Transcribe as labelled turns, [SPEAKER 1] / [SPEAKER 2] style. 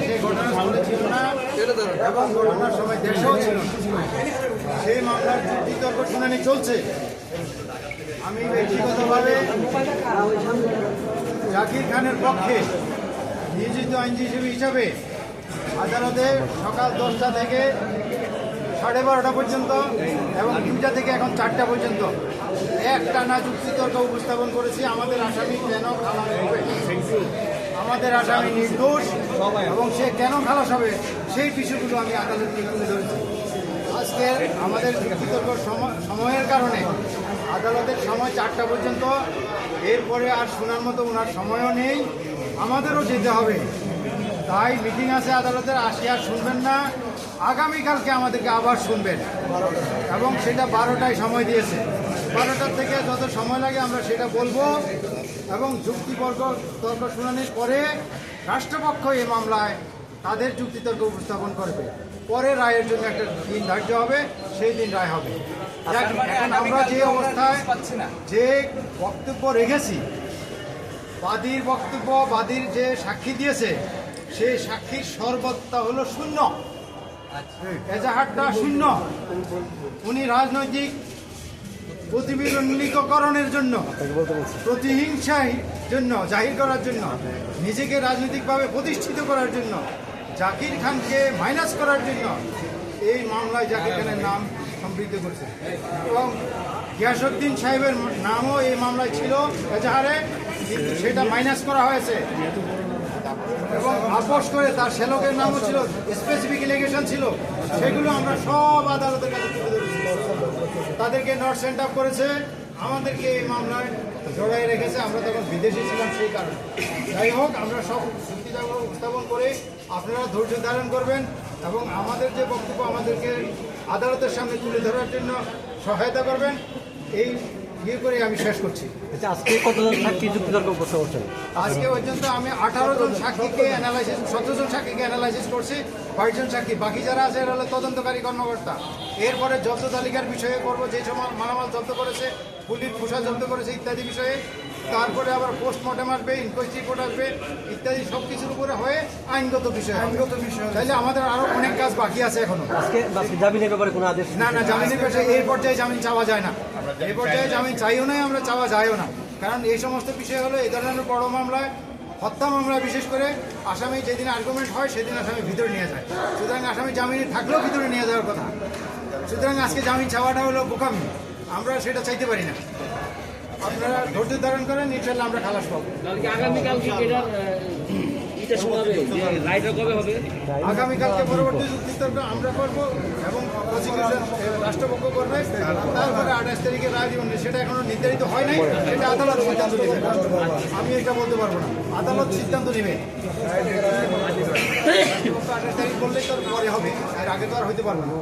[SPEAKER 1] সেই ঘটনাস্থলে ছিল না এবং ঘটনার সময় দেশেও ছিল না। সেই মামলার বিতর্ক শুনানি চলছে। আমি ব্যক্তিগতভাবে জাকির খানের পক্ষে নিয়োজিত আইনজীবী হিসাবে আদালতে সকাল 10টা থেকে 12:30 পর্যন্ত এবং 2টা থেকে এখন 4টা পর্যন্ত একটানা যুক্তিতর্ক উপস্থাপন করেছি। আমাদের আসামি কেন খালাস হবে, আমাদের আসামি নির্দোষ এবং সে কেন খালাস হবে সেই বিষয়গুলো আমি আদালতে তুলে ধরেছি। আজকে আমাদের যুক্তিতর্ক সময়ের কারণে আদালতের সময় 4টা পর্যন্ত, এরপরে আর শোনার মতো ওনার সময়ও নেই, আমাদেরও যেতে হবে। তাই মিটিং আছে আদালতের, আসি আর শুনবেন না, আগামীকালকে আমাদেরকে আবার শুনবেন এবং সেটা 12টায় সময় দিয়েছে। 12টার থেকে যত সময় লাগে আমরা সেটা বলবো এবং তর্ক শুনানির পরে রাষ্ট্রপক্ষ এই মামলায় তাদের যুক্তিতর্ক উপস্থাপন করবে। পরে রায়ের জন্য একটা দিন ধার্য হবে, সেই দিন রায় হবে। এখন আমরা যে অবস্থায় যে বক্তব্য রেখেছি, বাদীর বক্তব্য, বাদীর যে সাক্ষী দিয়েছে সেই সাক্ষীর সর্বত্তা হলো শূন্য, এজাহারটা শূন্য। উনি রাজনৈতিক প্রতিবিম্বিতকরণের জন্য, প্রতিহিংসার জন্য, জাহির করার জন্য, নিজেকে রাজনৈতিকভাবে প্রতিষ্ঠিত করার জন্য, জাকির খানকে মাইনাস করার জন্য এই মামলায় জাকির খানের নাম সম্পৃক্ত করছে এবং গিয়াসউদ্দিন সাহেবের নামও এই মামলায় ছিল এজাহারে, কিন্তু সেটা মাইনাস করা হয়েছে এবং আপোষ করে তার শ্যালকের নামও ছিল, স্পেসিফিক এলিগেশন ছিল, সেগুলো আমরা সব আদালতের কাছে তুলে ধরেছি। তাদেরকে নট সেন্ট আপ করেছে, আমাদেরকে এই মামলায় জড়াই রেখেছে, আমরা তখন বিদেশে ছিলাম সেই কারণে। যাই হোক, আমরা সব যুক্তিগুলো উপস্থাপন করে আপনারা ধৈর্য ধারণ করবেন এবং আমাদের যে বক্তব্য আমাদেরকে আদালতের সামনে তুলে ধরার জন্য সহায়তা করবেন, এই করে আমি শেষ করছি।
[SPEAKER 2] আজকে কতজন সাক্ষী যুক্তিতর্ক উপস্থাপন করছেন?
[SPEAKER 1] আজকে পর্যন্ত আমি 18 জন সাক্ষীকে অ্যানালাইসিস, 17 জন সাক্ষীকে অ্যানালাইসিস করছি, 22 জন সাক্ষী, বাকি যারা আছে এরা হলো তদন্তকারী কর্মকর্তা। এরপরে জব্দ তালিকার বিষয়ে করবো, যে সময় মালামাল জব্দ করেছে, পুলিশ পোশাক জব্দ করেছে ইত্যাদি বিষয়ে। তারপরে আবার পোস্টমর্টম আসবে, ইনকোয়েস্ট রিপোর্ট আসবে ইত্যাদি, সব কিছুর উপরে হয়ে আইনগত বিষয়। তাইলে আমাদের আরো অনেক কাজ বাকি আছে এখনো।
[SPEAKER 2] আজকে জামিনের ব্যাপারে কোনো আদেশ?
[SPEAKER 1] না, জামিনের বিষয়ে এই পর্যায়ে জামিন চাওয়া যায় না, এই পর্যায়ে জামিন চাইও না, আমরা চাওয়া যায়ও না। কারণ এই সমস্ত বিষয় হলো এই ধরনের বড় মামলায়, হত্যা মামলায় বিশেষ করে আসামি যেদিন আর্গুমেন্ট হয় সেদিন আসামি ভিতরে নিয়ে যায়। সুতরাং আসামি জামিনে থাকলেও ভিতরে নিয়ে যাওয়ার কথা। সুতরাং আজকে জামিন চাওয়াটা হলো বোকামি, আমরা সেটা চাইতে পারি না। আপনারা ধৈর্য ধারণ করেন, ইনশাল্লাহ আমরা খালাস পাবো। আগামীকালকে পরবর্তী যুক্তিতর্ক আমরা করবো এবং প্রসিকিউশন রাষ্ট্রপক্ষ করবে, তারপরে 28 তারিখে রায় দিবেন। সেটা এখনো নির্ধারিত হয় নাই, সেটা আদালত সিদ্ধান্ত নেবে, আমি এটা বলতে পারবো না, আদালত সিদ্ধান্ত নেবে। 28 তারিখ বললেই তো পরে হবে, এর আগে তো আর হইতে পারবো না।